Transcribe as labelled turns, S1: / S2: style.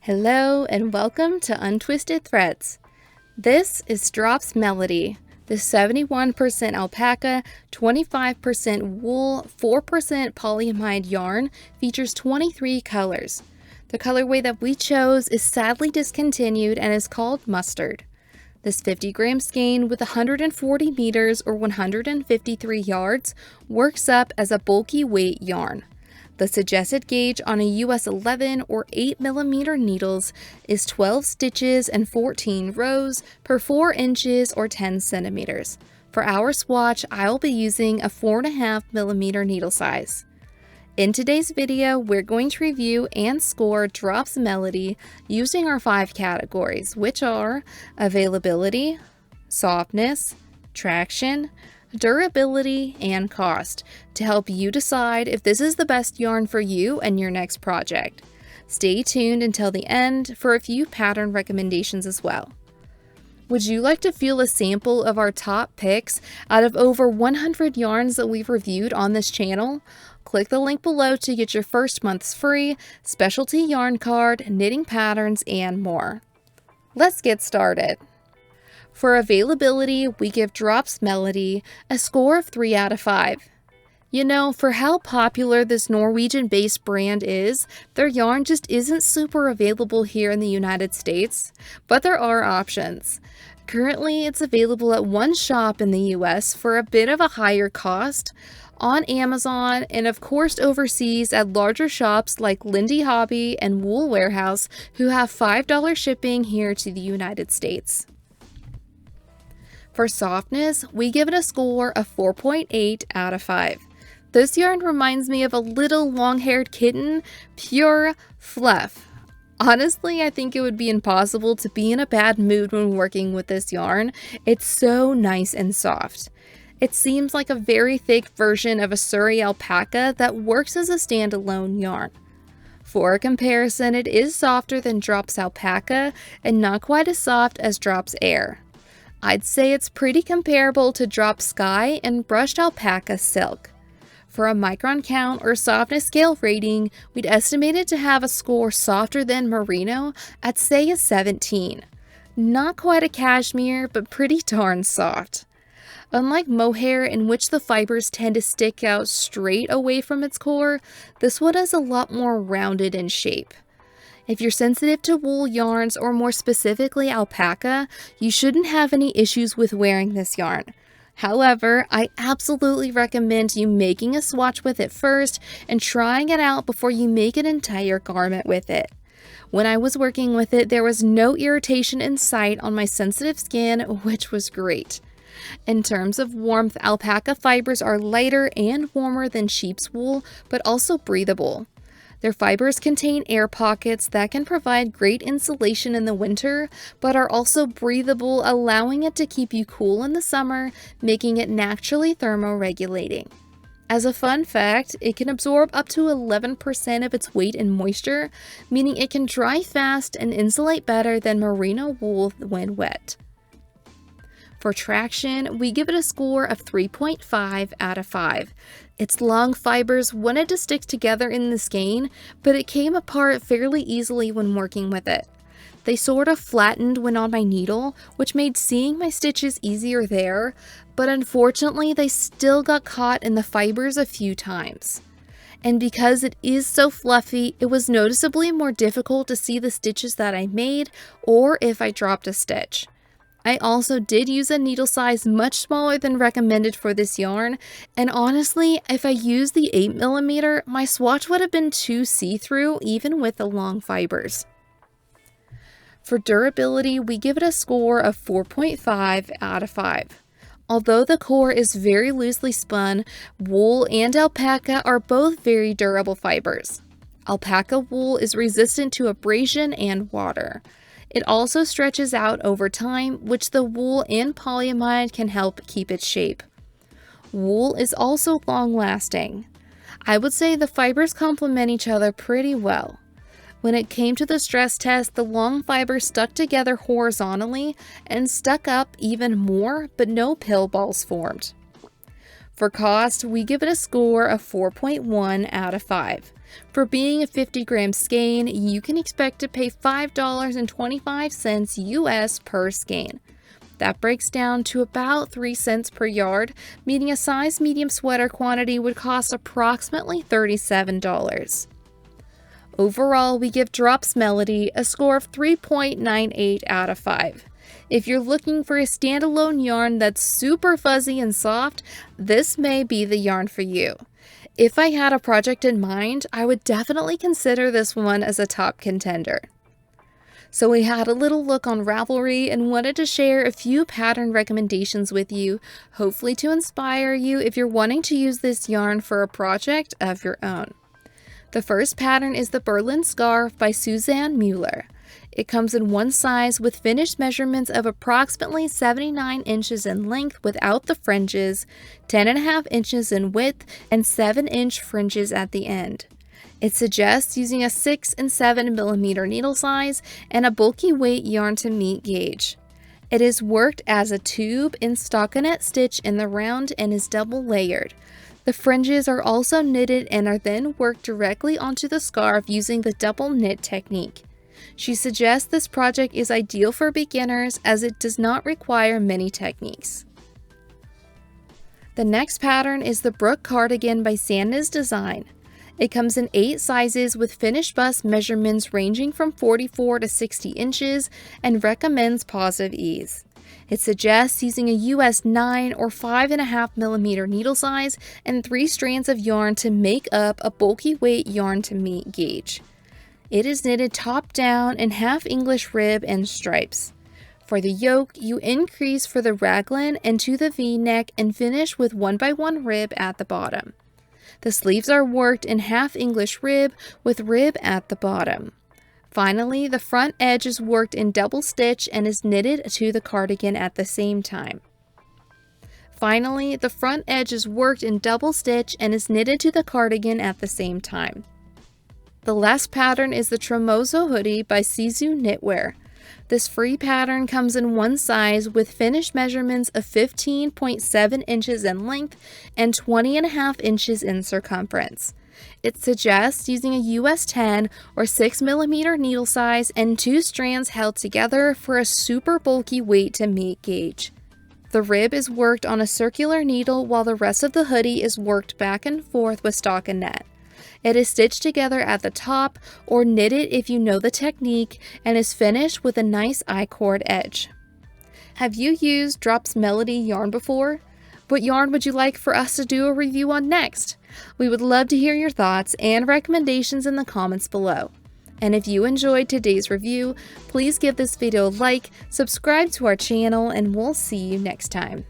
S1: Hello and welcome to Untwisted Threads. This is Drops Melody. The 71% alpaca, 25% wool, 4% polyamide yarn features 23 colors. The colorway that we chose is sadly discontinued and is called Mustard. This 50-gram skein with 140 meters or 153 yards works up as a bulky weight yarn. The suggested gauge on a US 11 or 8mm needles is 12 stitches and 14 rows per 4 inches or 10 centimeters. For our swatch, I'll be using a 4.5mm needle size. In today's video, we're going to review and score Drops Melody using our 5 categories, which are availability, softness, traction, durability, and cost, to help you decide if this is the best yarn for you and your next project. Stay tuned until the end for a few pattern recommendations as well. Would you like to feel a sample of our top picks out of over 100 yarns that we've reviewed on this channel? Click the link below to get your first month's free specialty yarn card, knitting patterns, and more. Let's get started. For availability, we give Drops Melody a score of 3 out of 5. You know, for how popular this Norwegian-based brand is, their yarn just isn't super available here in the United States, but there are options. Currently, it's available at one shop in the US for a bit of a higher cost, on Amazon, and of course overseas at larger shops like Lindy Hobby and Wool Warehouse, who have $5 shipping here to the United States. For softness, we give it a score of 4.8 out of 5. This yarn reminds me of a little long-haired kitten, pure fluff. Honestly, I think it would be impossible to be in a bad mood when working with this yarn. It's so nice and soft. It seems like a very thick version of a Surrey alpaca that works as a standalone yarn. For a comparison, it is softer than Drops alpaca and not quite as soft as Drops air. I'd say it's pretty comparable to Drops Sky and brushed alpaca silk. For a micron count or softness scale rating, we'd estimate it to have a score softer than merino at say a 17. Not quite a cashmere, but pretty darn soft. Unlike mohair, in which the fibers tend to stick out straight away from its core, this one is a lot more rounded in shape. If you're sensitive to wool yarns, or more specifically alpaca, you shouldn't have any issues with wearing this yarn. However, I absolutely recommend you making a swatch with it first and trying it out before you make an entire garment with it. When I was working with it, there was no irritation in sight on my sensitive skin, which was great. In terms of warmth, alpaca fibers are lighter and warmer than sheep's wool, but also breathable. Their fibers contain air pockets that can provide great insulation in the winter, but are also breathable, allowing it to keep you cool in the summer, making it naturally thermoregulating. As a fun fact, it can absorb up to 11% of its weight in moisture, meaning it can dry fast and insulate better than merino wool when wet. For traction, we give it a score of 3.5 out of 5. Its long fibers wanted to stick together in the skein, but it came apart fairly easily when working with it. They sort of flattened when on my needle, which made seeing my stitches easier there, but unfortunately they still got caught in the fibers a few times. And because it is so fluffy, it was noticeably more difficult to see the stitches that I made, or if I dropped a stitch. I also did use a needle size much smaller than recommended for this yarn, and honestly, if I used the 8mm, my swatch would have been too see-through even with the long fibers. For durability, we give it a score of 4.5 out of 5. Although the core is very loosely spun, wool and alpaca are both very durable fibers. Alpaca wool is resistant to abrasion and water. It also stretches out over time, which the wool and polyamide can help keep its shape. Wool is also long-lasting. I would say the fibers complement each other pretty well. When it came to the stress test, the long fibers stuck together horizontally and stuck up even more, but no pill balls formed. For cost, we give it a score of 4.1 out of 5. For being a 50-gram skein, you can expect to pay $5.25 US per skein. That breaks down to about 3 cents per yard, meaning a size medium sweater quantity would cost approximately $37. Overall, we give Drops Melody a score of 3.98 out of 5. If you're looking for a standalone yarn that's super fuzzy and soft, this may be the yarn for you. If I had a project in mind, I would definitely consider this one as a top contender. So we had a little look on Ravelry and wanted to share a few pattern recommendations with you, hopefully to inspire you if you're wanting to use this yarn for a project of your own. The first pattern is the Berlin Scarf by Susanne Müller. It comes in one size with finished measurements of approximately 79 inches in length without the fringes, 10.5 inches in width, and 7-inch fringes at the end. It suggests using a 6 and 7 millimeter needle size and a bulky weight yarn to meet gauge. It is worked as a tube in stockinette stitch in the round and is double layered. The fringes are also knitted and are then worked directly onto the scarf using the double knit technique. She suggests this project is ideal for beginners as it does not require many techniques. The next pattern is the Brook Cardigan by Sandnes Design. It comes in 8 sizes with finished bust measurements ranging from 44 to 60 inches and recommends positive ease. It suggests using a US 9 or 5.5 millimeter needle size and 3 strands of yarn to make up a bulky weight yarn to meet gauge. It is knitted top down in half English rib and stripes. For the yoke, you increase for the raglan and to the V-neck and finish with 1x1 rib at the bottom. The sleeves are worked in half English rib with rib at the bottom. Finally, the front edge is worked in double stitch and is knitted to the cardigan at the same time. The last pattern is the Tromsø Hoodie by Sisu Knitwear. This free pattern comes in one size with finished measurements of 15.7 inches in length and 20.5 inches in circumference. It suggests using a US 10 or 6 millimeter needle size and 2 strands held together for a super bulky weight to meet gauge. The rib is worked on a circular needle while the rest of the hoodie is worked back and forth with stockinette. It is stitched together at the top or knitted if you know the technique and is finished with a nice I-cord edge. Have you used Drops Melody yarn before? What yarn would you like for us to do a review on next? We would love to hear your thoughts and recommendations in the comments below. And if you enjoyed today's review, please give this video a like, subscribe to our channel, and we'll see you next time.